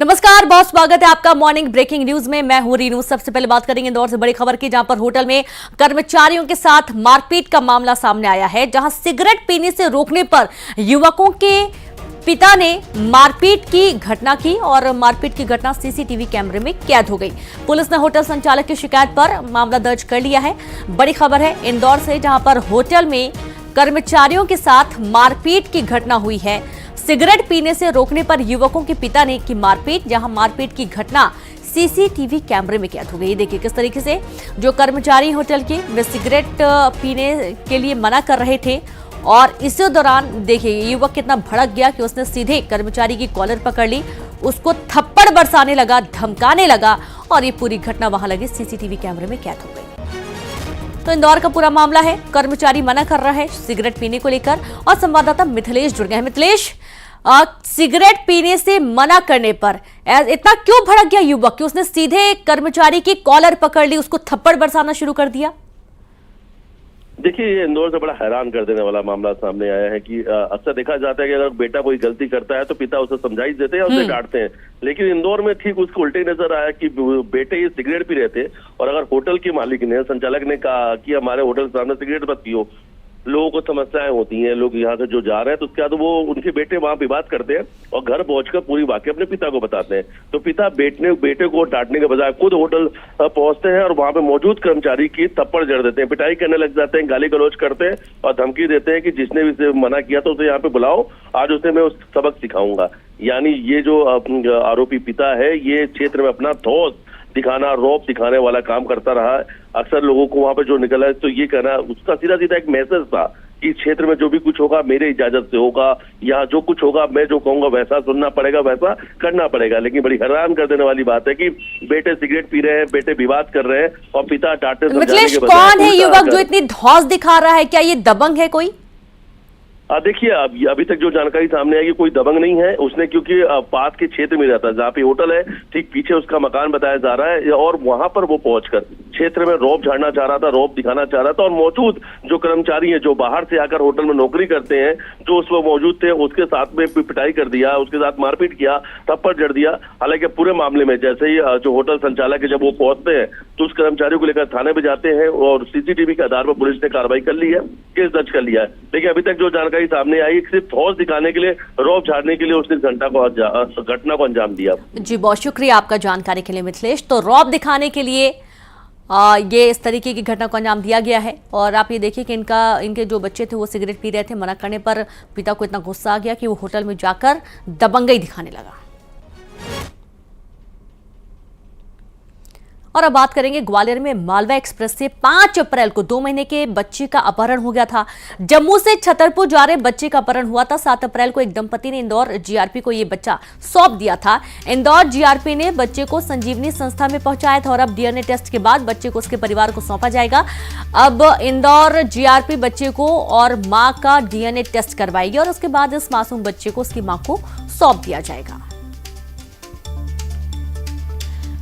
नमस्कार, बहुत स्वागत है आपका मॉर्निंग ब्रेकिंग न्यूज में। मैं हूं रीनू। सबसे पहले बात करेंगे इंदौर से बड़ी खबर की, जहां पर होटल में कर्मचारियों के साथ मारपीट का मामला सामने आया है। जहां सिगरेट पीने से रोकने पर युवकों के पिता ने मारपीट की घटना की और मारपीट की घटना सीसीटीवी कैमरे में कैद हो गई। पुलिस ने होटल संचालक की शिकायत पर मामला दर्ज कर लिया है। बड़ी खबर है इंदौर से, जहां पर होटल में कर्मचारियों के साथ मारपीट की घटना हुई है। सिगरेट पीने से रोकने पर युवकों के पिता ने की मारपीट, जहां मारपीट की घटना सीसीटीवी कैमरे में कैद हो गई। देखिए किस तरीके से जो कर्मचारी होटल के वे सिगरेट पीने के लिए मना कर रहे थे और इसी दौरान देखिए युवक कितना भड़क गया कि उसने सीधे कर्मचारी की कॉलर पकड़ ली, उसको थप्पड़ बरसाने लगा, धमकाने लगा और ये पूरी घटना वहां लगे सीसीटीवी कैमरे में कैद हो गई। तो इंदौर का पूरा मामला है, कर्मचारी मना कर रहा है सिगरेट पीने को लेकर और संवाददाता मिथिलेश जुड़ गए हैं। मिथिलेश, सिगरेट पीने से मना करने पर इतना क्यों भड़क गया युवक कि उसने सीधे कर्मचारी की कॉलर पकड़ ली, उसको थप्पड़ बरसाना शुरू कर दिया? देखिए, ये इंदौर से बड़ा हैरान कर देने वाला मामला सामने आया है कि अक्सर देखा जाता है कि अगर बेटा कोई गलती करता है तो पिता उसे समझाइश देते हैं, उसे डांटते हैं। लेकिन इंदौर में ठीक उसके उल्टे नजर आया कि बेटे ये सिगरेट पी रहे थे और अगर होटल की मालिक ने, संचालक ने कहा कि हमारे होटल के सामने सिगरेट मत पियो, लोगों को समस्याएं होती हैं, लोग यहाँ से जो जा रहे हैं, तो उसके बाद वो उनके बेटे वहां विवाद करते हैं और घर पहुंचकर पूरी वाकई अपने पिता को बताते हैं। तो पिता बेटे को डांटने के बजाय खुद होटल पहुंचते हैं और वहां पे मौजूद कर्मचारी की थप्पड़ जड़ देते हैं, पिटाई करने लग जाते हैं, गाली गलौज करते हैं और धमकी देते हैं कि जिसने भी इसे मना किया तो उसे यहाँ पे बुलाओ, आज उसे मैं उस सबक सिखाऊंगा। यानी ये जो आरोपी पिता है, ये क्षेत्र में अपना धौंस दिखाना, रौब दिखाने वाला काम करता रहा है। अक्सर लोगों को वहां पे जो निकला है तो ये कहना, उसका सीधा सीधा एक मैसेज था कि क्षेत्र में जो भी कुछ होगा मेरे इजाजत से होगा, यहाँ जो कुछ होगा मैं जो कहूंगा वैसा सुनना पड़ेगा, वैसा करना पड़ेगा। लेकिन बड़ी हैरान कर देने वाली बात है कि बेटे सिगरेट पी रहे हैं, बेटे विवाद कर रहे हैं और पिता डांटने समझाने के बजाय कौन है युवक जो इतनी धौंस दिखा रहा है? क्या ये दबंग है कोई? देखिए, अभी तक जो जानकारी सामने आई कि कोई दबंग नहीं है। उसने क्योंकि पास के क्षेत्र में रहता है, जहाँ पे होटल है ठीक पीछे उसका मकान बताया जा रहा है और वहां पर वो पहुंचकर क्षेत्र में रौब झाड़ना चाह रहा था, रौब दिखाना चाह रहा था और मौजूद जो कर्मचारी हैं, जो बाहर से आकर होटल में नौकरी करते हैं, जो उस वक्त मौजूद थे, उसके साथ में पिटाई कर दिया, उसके साथ मारपीट किया, थप्पड़ जड़ दिया। हालांकि पूरे मामले में जैसे ही जो होटल संचालक है जब वो पहुंचते हैं तो उस कर्मचारी को लेकर थाने में जाते हैं और सीसीटीवी के आधार पर पुलिस ने कार्रवाई कर ली है, केस दर्ज कर लिया है। लेकिन अभी तक जो जानकारी सामने आई, सिर्फ धौंस दिखाने के लिए, रौब झाड़ने के लिए उसने घटना को अंजाम दिया। जी, बहुत शुक्रिया आपका जानकारी के लिए मिथिलेश। तो रौब दिखाने के लिए ये इस तरीके की घटना को अंजाम दिया गया है और आप ये देखिए कि इनके जो बच्चे थे वो सिगरेट पी रहे थे। मना करने पर पिता को इतना गुस्सा आ गया कि वो होटल में जाकर दबंगई दिखाने लगा। और अब बात करेंगे ग्वालियर में मालवा एक्सप्रेस से 5 अप्रैल को 2 महीने के बच्चे का अपहरण हो गया था। जम्मू से छतरपुर जा रहे बच्चे का अपहरण हुआ था। 7 अप्रैल को एक दंपति ने इंदौर जीआरपी को यह बच्चा सौंप दिया था। इंदौर जीआरपी ने बच्चे को संजीवनी संस्था में पहुंचाया था और अब डीएनए टेस्ट के बाद बच्चे को उसके परिवार को सौंपा जाएगा। अब इंदौर जीआरपी बच्चे को और मां का डीएनए टेस्ट करवाएगी और उसके बाद इस मासूम बच्चे को उसकी मां को सौंप दिया जाएगा।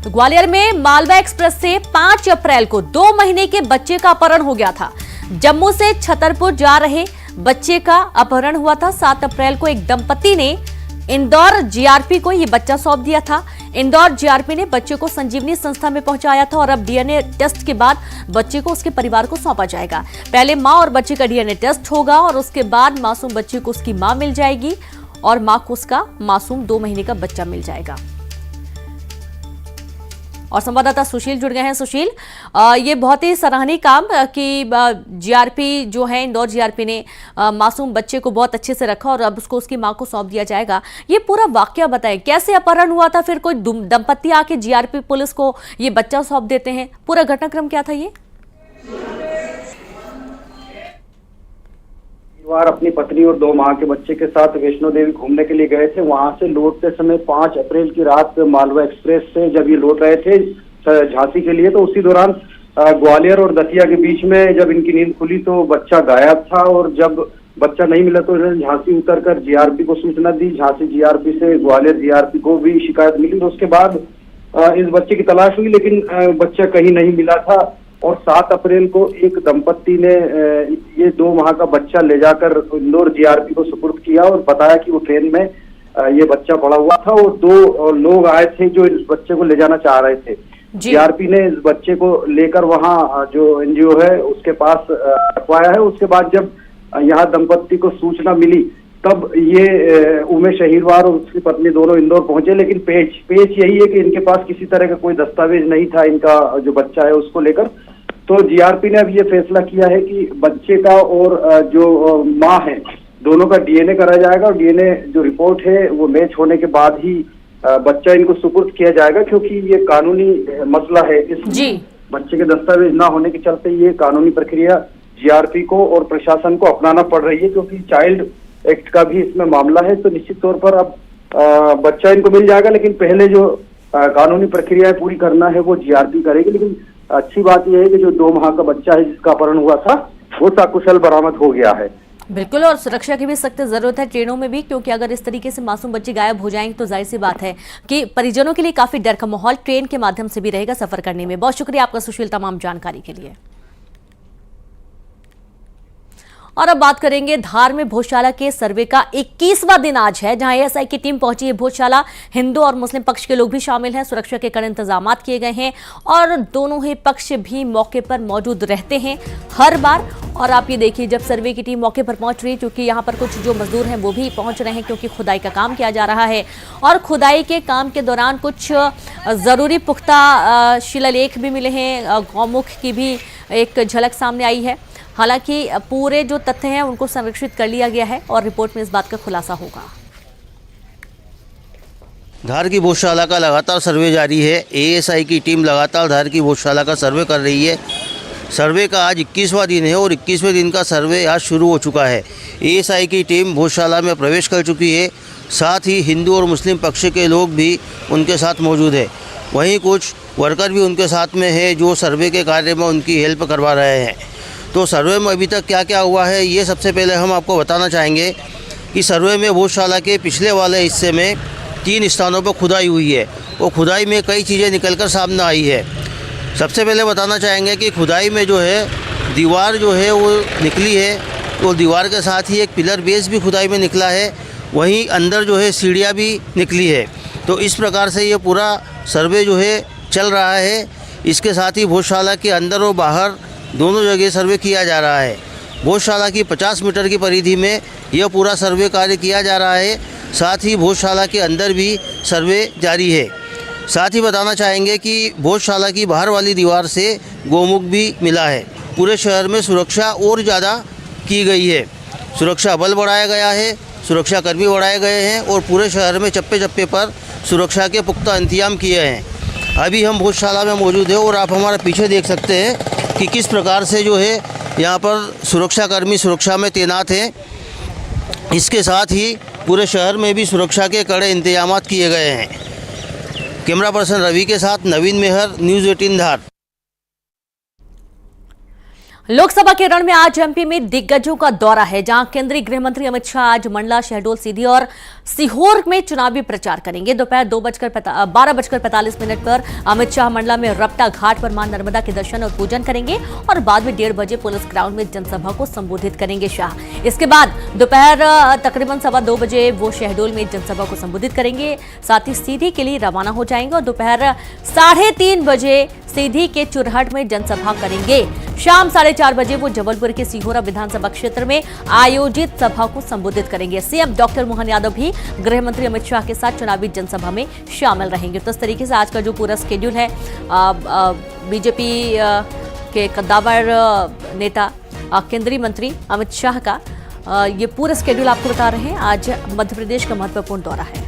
तो ग्वालियर में मालवा एक्सप्रेस से 5 अप्रैल को 2 महीने के बच्चे का अपहरण हो गया था। जम्मू से छतरपुर जा रहे बच्चे का अपहरण हुआ था। 7 अप्रैल को एक दंपति ने इंदौर जीआरपी को यह बच्चा सौंप दिया था। इंदौर जीआरपी ने बच्चे को संजीवनी संस्था में पहुंचाया था और अब डीएनए टेस्ट के बाद बच्चे को उसके परिवार को सौंपा जाएगा। पहले मां और बच्चे का डीएनए टेस्ट होगा और उसके बाद मासूम बच्चे को उसकी मां मिल जाएगी और मां को उसका मासूम 2 महीने का बच्चा मिल जाएगा। और संवाददाता सुशील जुड़ गए हैं। सुशील, ये बहुत ही सराहनीय काम कि जीआरपी जो है, इंदौर जीआरपी ने मासूम बच्चे को बहुत अच्छे से रखा और अब उसको उसकी मां को सौंप दिया जाएगा। ये पूरा वाकया बताएं, कैसे अपहरण हुआ था, फिर कोई दंपत्ति आके जीआरपी पुलिस को ये बच्चा सौंप देते हैं, पूरा घटनाक्रम क्या था ये? अपनी पत्नी और 2 माह के बच्चे के साथ वैष्णो देवी घूमने के लिए गए थे। वहां से लौटते समय 5 अप्रैल की रात मालवा एक्सप्रेस से जब ये लौट रहे थे झांसी के लिए, तो उसी दौरान ग्वालियर और दतिया के बीच में जब इनकी नींद खुली तो बच्चा गायब था और जब बच्चा नहीं मिला तो इन्होंने झांसी उतरकर जीआरपी को सूचना दी। झांसी जीआरपी से ग्वालियर जीआरपी को भी शिकायत मिली, तो उसके बाद इस बच्चे की तलाश हुई, लेकिन बच्चा कहीं नहीं मिला था। और 7 अप्रैल को एक दंपत्ति ने ये 2 माह का बच्चा ले जाकर इंदौर जीआरपी को सुपुर्द किया और बताया कि वो ट्रेन में ये बच्चा पड़ा हुआ था और दो लोग आए थे जो इस बच्चे को ले जाना चाह रहे थे। जीआरपी ने इस बच्चे को लेकर वहाँ जो एनजीओ है उसके पास रखवाया है। उसके बाद जब यहाँ दंपत्ति को सूचना मिली तब ये उमेश अहिरवार और उसकी पत्नी दोनों इंदौर पहुंचे, लेकिन पेच यही है कि इनके पास किसी तरह का कोई दस्तावेज नहीं था इनका जो बच्चा है उसको लेकर। तो जीआरपी ने अब ये फैसला किया है कि बच्चे का और जो माँ है दोनों का डीएनए कराया जाएगा और डीएनए जो रिपोर्ट है वो मैच होने के बाद ही बच्चा इनको सुपुर्द किया जाएगा, क्योंकि ये कानूनी मसला है। इस बच्चे के दस्तावेज ना होने के चलते ये कानूनी प्रक्रिया जीआरपी को और प्रशासन को अपनाना पड़ रही है, क्योंकि चाइल्ड एक्ट का भी इसमें मामला है। तो निश्चित तौर पर अब बच्चा इनको मिल जाएगा, लेकिन पहले जो कानूनी प्रक्रिया पूरी करना है वो जीआरपी करेगी। लेकिन अच्छी बात यह है कि जो 2 माह का बच्चा है जिसका अपहरण हुआ था वो सकुशल बरामद हो गया है। बिल्कुल, और सुरक्षा की भी सख्त जरूरत है ट्रेनों में भी, क्योंकि अगर इस तरीके से मासूम बच्चे गायब हो जाएंगे तो जाहिर सी बात है कि परिजनों के लिए काफी डर का माहौल ट्रेन के माध्यम से भी रहेगा सफर करने में। बहुत शुक्रिया आपका सुशील तमाम जानकारी के लिए। और अब बात करेंगे धार में भोजशाला के सर्वे का 21वां दिन आज है, जहां एएसआई की टीम पहुंची है भोजशाला। हिंदू और मुस्लिम पक्ष के लोग भी शामिल हैं। सुरक्षा के कड़े इंतजाम किए गए हैं और दोनों ही पक्ष भी मौके पर मौजूद रहते हैं हर बार। और आप ये देखिए, जब सर्वे की टीम मौके पर पहुंच रही है, क्योंकि यहाँ पर कुछ जो मजदूर हैं वो भी पहुंच रहे हैं, क्योंकि खुदाई का काम किया जा रहा है और खुदाई के काम के दौरान कुछ जरूरी पुख्ता शिलालेख भी मिले हैं। गौमुख की भी एक झलक सामने आई है। हालांकि पूरे जो तथ्य हैं उनको संरक्षित कर लिया गया है और रिपोर्ट में इस बात का खुलासा होगा। धार की भोजशाला का लगातार सर्वे जारी है। एएसआई की टीम लगातार धार की भोजशाला का सर्वे कर रही है। सर्वे का आज 21वां दिन है और 21वें दिन का सर्वे आज शुरू हो चुका है। एएसआई की टीम भोजशाला में प्रवेश कर चुकी है। साथ ही हिंदू और मुस्लिम पक्ष के लोग भी उनके साथ मौजूद है। वहीं कुछ वर्कर भी उनके साथ में है जो सर्वे के कार्य में उनकी हेल्प करवा रहे हैं। तो सर्वे में अभी तक क्या क्या हुआ है ये सबसे पहले हम आपको बताना चाहेंगे कि सर्वे में भोजशाला के पिछले वाले हिस्से में 3 स्थानों पर खुदाई हुई है और खुदाई में कई चीज़ें निकलकर सामने आई है। सबसे पहले बताना चाहेंगे कि खुदाई में जो है दीवार जो है वो निकली है, तो दीवार के साथ ही एक पिलर बेस भी खुदाई में निकला है। वहीं अंदर जो है सीढ़ियाँ भी निकली है। तो इस प्रकार से ये पूरा सर्वे जो है चल रहा है। इसके साथ ही भोजशाला के अंदर और बाहर दोनों जगह सर्वे किया जा रहा है। भोजशाला की 50 मीटर की परिधि में यह पूरा सर्वे कार्य किया जा रहा है। साथ ही भोजशाला के अंदर भी सर्वे जारी है। साथ ही बताना चाहेंगे कि भोजशाला की बाहर वाली दीवार से गोमुख भी मिला है। पूरे शहर में सुरक्षा और ज़्यादा की गई है। सुरक्षा बल बढ़ाया गया है, सुरक्षा कर्मी बढ़ाए गए हैं और पूरे शहर में चप्पे चप्पे पर सुरक्षा के पुख्ता इंतजाम किए हैं। अभी हम भोजशाला में मौजूद हैं और आप हमारे पीछे देख सकते हैं कि किस प्रकार से जो है यहाँ पर सुरक्षाकर्मी सुरक्षा में तैनात हैं। इसके साथ ही पूरे शहर में भी सुरक्षा के कड़े इंतजाम किए गए हैं। कैमरा पर्सन रवि के साथ नवीन मेहर, न्यूज़ 18 धार। लोकसभा के रण में आज एमपी में दिग्गजों का दौरा है, जहां केंद्रीय गृह मंत्री अमित शाह आज मंडला, शहडोल, सीधी और सीहोर में चुनावी प्रचार करेंगे। दोपहर 12:45 पर अमित शाह मंडला में रपटा घाट पर मां नर्मदा के दर्शन और पूजन करेंगे और बाद में 1:30 बजे पुलिस ग्राउंड में जनसभा को संबोधित करेंगे शाह। इसके बाद दोपहर तकरीबन 2:15 बजे वो शहडोल में जनसभा को संबोधित करेंगे। साथ ही सीधी के लिए रवाना हो जाएंगे और दोपहर 3:30 बजे सीधी के चुरहट में जनसभा करेंगे। शाम 4:30 बजे वो जबलपुर के सिहोरा विधानसभा क्षेत्र में आयोजित सभा को संबोधित करेंगे। सीएम डॉक्टर मोहन यादव भी गृह मंत्री अमित शाह के साथ चुनावी जनसभा में शामिल रहेंगे। तो इस तरीके से आज का जो पूरा शेड्यूल है बीजेपी के कद्दावर नेता केंद्रीय मंत्री अमित शाह का ये पूरा शेड्यूल आपको बता रहे हैं। आज मध्य प्रदेश का महत्वपूर्ण दौरा है।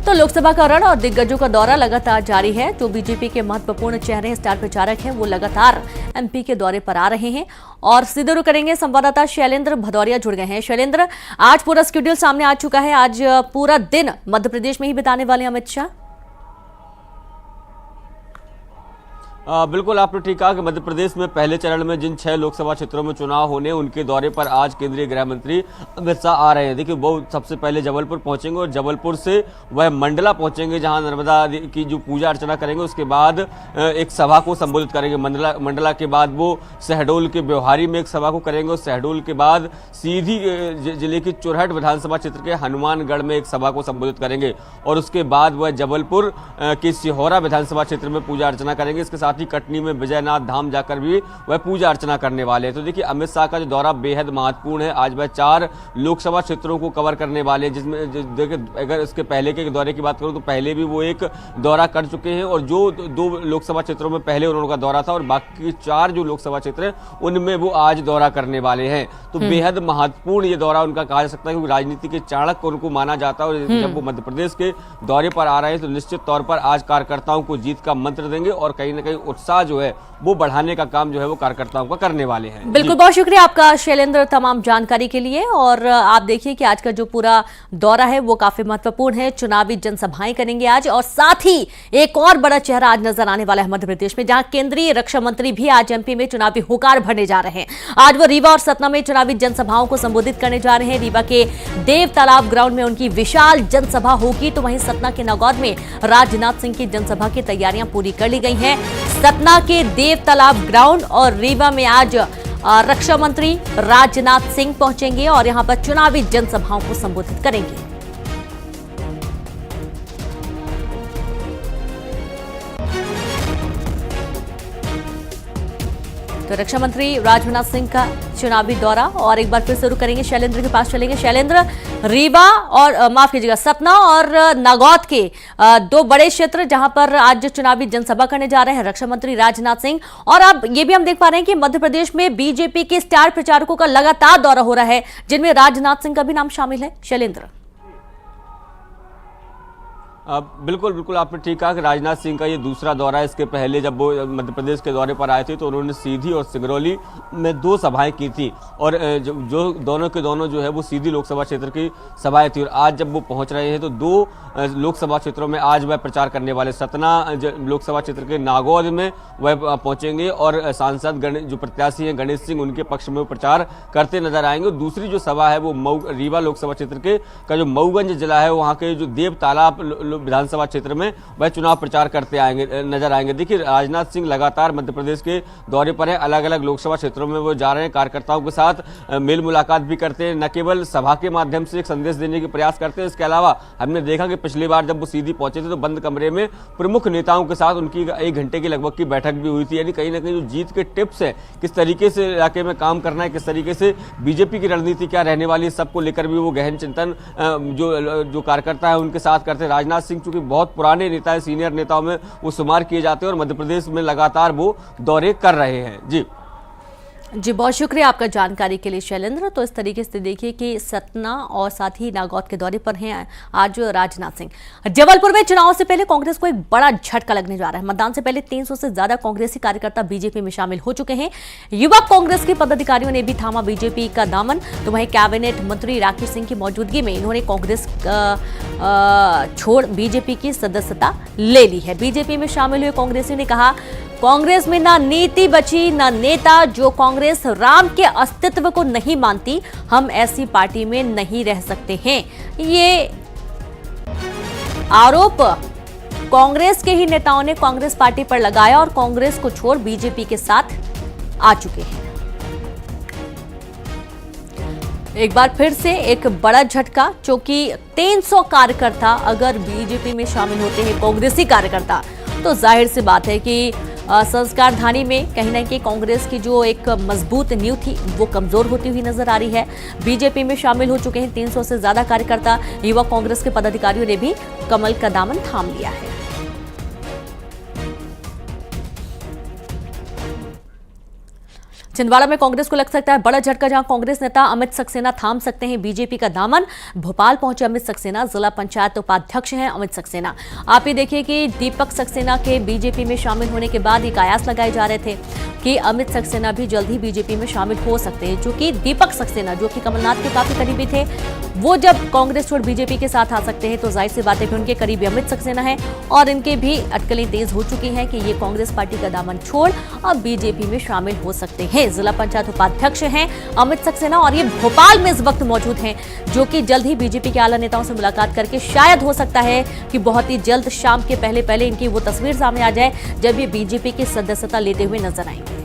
तो लोकसभा का रण और दिग्गजों का दौरा लगातार जारी है। जो बीजेपी के महत्वपूर्ण चेहरे स्टार प्रचारक हैं वो लगातार एमपी के दौरे पर आ रहे हैं और सीधे रुख करेंगे। संवाददाता शैलेंद्र भदौरिया जुड़ गए हैं। शैलेंद्र, आज पूरा शेड्यूल सामने आ चुका है। आज पूरा दिन मध्य प्रदेश में ही बिताने वाले अमित शाह। बिल्कुल आपने ठीक कहा कि मध्य प्रदेश में पहले चरण में जिन 6 लोकसभा क्षेत्रों में चुनाव होने उनके दौरे पर आज केंद्रीय गृह मंत्री अमित शाह आ रहे हैं। देखिए वो सबसे पहले जबलपुर पहुंचेंगे और जबलपुर से वह मंडला पहुंचेंगे, जहां नर्मदा की जो पूजा अर्चना करेंगे। उसके बाद एक सभा को संबोधित करेंगे। मंडला के बाद वो शहडोल के ब्यौहारी में एक सभा को करेंगे और शहडोल के बाद सीधी जिले की चुरहट विधानसभा क्षेत्र के हनुमानगढ़ में एक सभा को संबोधित करेंगे और उसके बाद वह जबलपुर के सिहोरा विधानसभा क्षेत्र में पूजा अर्चना करेंगे। इसके साथ ही कटनी में विजयनाथ धाम जाकर भी वह पूजा अर्चना करने वाले हैं। तो देखिए अमित शाह का जो दौरा बेहद महत्वपूर्ण है। आज वह 4 लोकसभा क्षेत्रों को कवर करने वाले हैं, जिसमें देखिए अगर इसके पहले के दौरे की बात करूं तो पहले भी वो एक दौरा कर चुके हैं और जो 2 लोकसभा क्षेत्रों में पहले उनका दौरा था और बाकी 4 जो लोकसभा क्षेत्र हैं उनमें वो आज दौरा करने वाले हैं। तो बेहद महत्वपूर्ण ये दौरा उनका कहा जा सकता है, क्योंकि राजनीति के चाणक्य उनको माना जाता है और जब वो मध्य प्रदेश के दौरे पर आ रहे हैं तो निश्चित तौर पर आज कार्यकर्ताओं को जीत का मंत्र देंगे और कहीं ना कहीं उत्साह जो है वो बढ़ाने का काम जो है वो कार्यकर्ताओं का करने वाले हैं। बिल्कुल, बहुत शुक्रिया आपका शैलेंद्र तमाम जानकारी के लिए। और आप देखिए कि आज का जो पूरा दौरा है वो काफी महत्वपूर्ण है। चुनावी जनसभाएं करेंगे आज और साथ ही एक और बड़ा चेहरा आज नजर आने वाला है मध्य प्रदेश में, जहां केंद्रीय रक्षा मंत्री भी आज एमपी में चुनावी हुकार भरने जा रहे हैं। आज वो रीवा और सतना में चुनावी जनसभाओं को संबोधित करने जा रहे हैं। रीवा के देव तालाब ग्राउंड में उनकी विशाल जनसभा होगी, तो वहीं सतना के नागौद में राजनाथ सिंह की जनसभा की तैयारियां पूरी कर ली गई हैं। सतना के देव तालाब ग्राउंड और रीवा में आज रक्षा मंत्री राजनाथ सिंह पहुंचेंगे और यहां पर चुनावी जनसभाओं को संबोधित करेंगे। तो रक्षा मंत्री राजनाथ सिंह का चुनावी दौरा और एक बार फिर शुरू करेंगे। शैलेंद्र के पास चलेंगे। शैलेंद्र, रीवा और माफ कीजिएगा सतना और नागौद के 2 बड़े क्षेत्र जहां पर आज चुनावी जनसभा करने जा रहे हैं रक्षा मंत्री राजनाथ सिंह, और अब ये भी हम देख पा रहे हैं कि मध्य प्रदेश में बीजेपी के स्टार प्रचारकों का लगातार दौरा हो रहा है, जिनमें राजनाथ सिंह का भी नाम शामिल है। शैलेंद्र, बिल्कुल आपने ठीक कहा कि राजनाथ सिंह का ये दूसरा दौरा है। इसके पहले जब वो मध्य प्रदेश के दौरे पर आए थे तो उन्होंने सीधी और सिंगरौली में 2 सभाएं की थी और जो दोनों के दोनों जो है वो सीधी लोकसभा क्षेत्र की सभाएं थी। और आज जब वो पहुंच रहे हैं तो 2 लोकसभा क्षेत्रों में आज वह प्रचार करने वाले। सतना लोकसभा क्षेत्र के नागौद में वह पहुंचेंगे और सांसद जो प्रत्याशी हैं गणेश सिंह, उनके पक्ष में वो प्रचार करते नजर आएंगे। दूसरी जो सभा है वो रीवा लोकसभा क्षेत्र का जो मऊगंज जिला है वहाँ के जो देव तालाब विधानसभा क्षेत्र में वह चुनाव प्रचार करते नजर आएंगे। देखिए राजनाथ सिंह लगातार मध्य प्रदेश के दौरे पर है, अलग अलग लोकसभा क्षेत्रों में वो जा रहे हैं, कार्यकर्ताओं के साथ मेल मुलाकात भी करते हैं, न केवल सभा के माध्यम से एक संदेश देने के प्रयास करते हैं। इसके अलावा हमने देखा कि पिछली बार जब वो सीधी पहुंचे थे तो बंद कमरे में प्रमुख नेताओं के साथ उनकी 1 घंटे की लगभग की बैठक भी हुई थी। यानी कहीं ना कहीं जो जीत के टिप्स है, किस तरीके से इलाके में काम करना है, किस तरीके से बीजेपी की रणनीति क्या रहने वाली है, सबको लेकर भी वो गहन चिंतन जो कार्यकर्ता है उनके साथ करते हैं। राजनाथ सिंह चूंकि बहुत पुराने नेता है, सीनियर नेताओं में वो शुमार किए जाते हैं और मध्य प्रदेश में लगातार वो दौरे कर रहे हैं। जी बहुत शुक्रिया आपका जानकारी के लिए शैलेंद्र। तो इस तरीके से देखिए कि सतना और साथ ही नागौद के दौरे पर हैं आज राजनाथ सिंह। जबलपुर में चुनाव से पहले कांग्रेस को एक बड़ा झटका लगने जा रहा है। मतदान से पहले 300 से ज्यादा कांग्रेसी कार्यकर्ता बीजेपी में शामिल हो चुके हैं। युवा कांग्रेस के पदाधिकारियों ने भी थामा बीजेपी का दामन। तो वहीं कैबिनेट मंत्री राकेश सिंह की मौजूदगी में इन्होंने कांग्रेस छोड़ बीजेपी की सदस्यता ले ली है। बीजेपी में शामिल हुए कांग्रेसियों ने कहा, कांग्रेस में ना नीति बची ना नेता। जो कांग्रेस राम के अस्तित्व को नहीं मानती, हम ऐसी पार्टी में नहीं रह सकते हैं। ये आरोप कांग्रेस के ही नेताओं ने कांग्रेस पार्टी पर लगाया और कांग्रेस को छोड़ बीजेपी के साथ आ चुके हैं। एक बार फिर से एक बड़ा झटका, क्योंकि 300 कार्यकर्ता अगर बीजेपी में शामिल होते हैं, कांग्रेसी कार्यकर्ता, तो जाहिर सी बात है कि संस्कार धानी में कहीं ना कहीं कांग्रेस की जो एक मजबूत नींव थी वो कमजोर होती हुई नजर आ रही है। बीजेपी में शामिल हो चुके हैं 300 से ज्यादा कार्यकर्ता। युवा कांग्रेस के पदाधिकारियों ने भी कमल का दामन थाम लिया है। छिंदवाड़ा में कांग्रेस को लग सकता है बड़ा झटका, जहां कांग्रेस नेता अमित सक्सेना थाम सकते हैं बीजेपी का दामन। भोपाल पहुंचे अमित सक्सेना, जिला पंचायत उपाध्यक्ष हैं अमित सक्सेना। आप ये देखिए कि दीपक सक्सेना के बीजेपी में शामिल होने के बाद ये कयास लगाए जा रहे थे कि अमित सक्सेना भी जल्द ही बीजेपी में शामिल हो सकते हैं, क्योंकि दीपक सक्सेना जो कि कमलनाथ के काफी करीबी थे, वो जब कांग्रेस छोड़ बीजेपी के साथ आ सकते हैं तो जाहिर सी बात है कि उनके करीबी अमित सक्सेना है और इनके भी अटकलें तेज हो चुकी हैं कि ये कांग्रेस पार्टी का दामन छोड़ अब बीजेपी में शामिल हो सकते हैं। जिला पंचायत उपाध्यक्ष हैं अमित सक्सेना और ये भोपाल में इस वक्त मौजूद हैं, जो कि जल्द ही बीजेपी के आला नेताओं से मुलाकात करके शायद हो सकता है कि बहुत ही जल्द शाम के पहले इनकी वो तस्वीर सामने आ जाए जब ये बीजेपी की सदस्यता लेते हुए नजर आएंगे।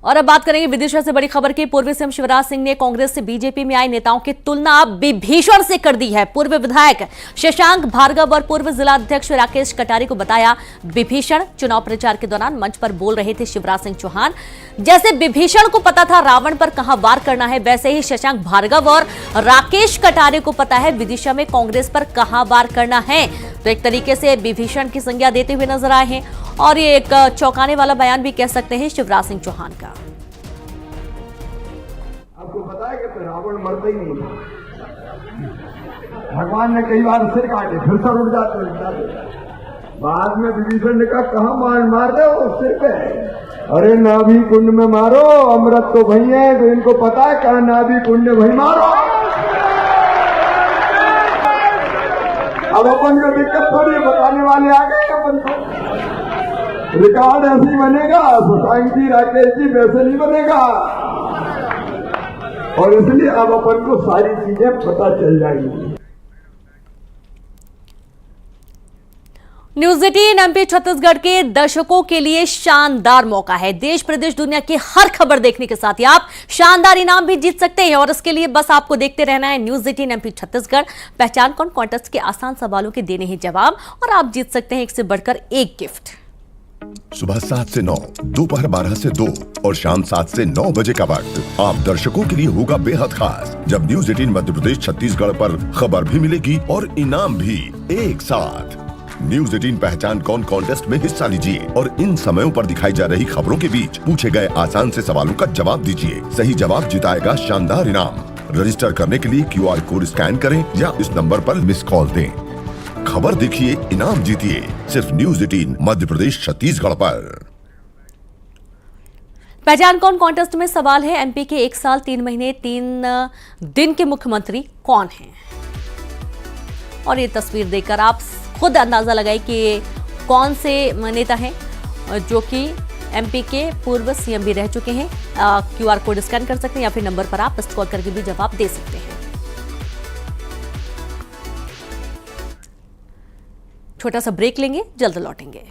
और अब बात करेंगे विदिशा से बड़ी खबर की। पूर्व सीएम शिवराज सिंह ने कांग्रेस से बीजेपी में आए नेताओं की तुलना अब विभीषण से कर दी है। पूर्व विधायक शशांक भार्गव और पूर्व जिला अध्यक्ष राकेश कटारी को बताया विभीषण। चुनाव प्रचार के दौरान मंच पर बोल रहे थे शिवराज सिंह चौहान, जैसे विभीषण को पता था रावण पर कहां वार करना है, वैसे ही शशांक भार्गव और राकेश कटारी को पता है विदिशा में कांग्रेस पर कहां वार करना है। तो एक तरीके से विभीषण की संज्ञा देते हुए नजर आए हैं और ये एक चौंकाने वाला बयान भी कह सकते हैं शिवराज सिंह चौहान का। आपको पता है कि रावण मरता ही नहीं, भगवान ने कई बार सिर काटे फिर सर उड़ जाते। बाद में विभीषण ने कहा कहाँ मार रहे हो सिर पे, अरे नाभि कुंड में मारो, अमृत तो वही है, तो इनको पता है कहाँ नाभि कुंड वही मारो। अब अपन को दिक्कत थोड़ी बताने वाले आ गए, अपन को रिकॉर्ड ऐसे ही बनेगा, शशांक जी राकेश जी वैसे नहीं बनेगा, और इसलिए अब अपन को सारी चीजें पता चल जाएंगी। न्यूज 18 एमपी छत्तीसगढ़ के दर्शकों के लिए शानदार मौका है। देश प्रदेश दुनिया की हर खबर देखने के साथ ही आप शानदार इनाम भी जीत सकते हैं और इसके लिए बस आपको देखते रहना है न्यूज 18 एमपी छत्तीसगढ़। पहचान कौन कॉन्टेस्ट के आसान सवालों के देने हैं जवाब और आप जीत सकते हैं एक से बढ़कर एक गिफ्ट। सुबह 7 से 9, दोपहर 12 से 2 और शाम 7 से 9 बजे का वक्त आप दर्शकों के लिए होगा बेहद खास, जब न्यूज 18 मध्य प्रदेश छत्तीसगढ़ पर खबर भी मिलेगी और इनाम भी एक साथ। न्यूज 18 पहचान कौन कॉन्टेस्ट में हिस्सा लीजिए और इन समयों पर दिखाई जा रही खबरों के बीच पूछे गए आसान से सवालों का जवाब दीजिए। सही जवाब जिताएगा शानदार इनाम। रजिस्टर करने के लिए QR कोड स्कैन करें या इस नंबर पर मिस कॉल दें। खबर देखिए, इनाम जीतिए, सिर्फ न्यूज 18 मध्य प्रदेश छत्तीसगढ़ पर। पहचान कौन कॉन्टेस्ट में सवाल है एमपी के 1 साल 3 महीने 3 दिन के मुख्यमंत्री कौन हैं? और ये तस्वीर देखकर आप खुद अंदाजा लगाए कि कौन से नेता हैं जो कि एमपी के पूर्व सीएम भी रह चुके हैं। QR कोड स्कैन कर सकते हैं या फिर नंबर पर आप मिस्ड कॉल करके भी जवाब दे सकते हैं। छोटा सा ब्रेक लेंगे, जल्द लौटेंगे।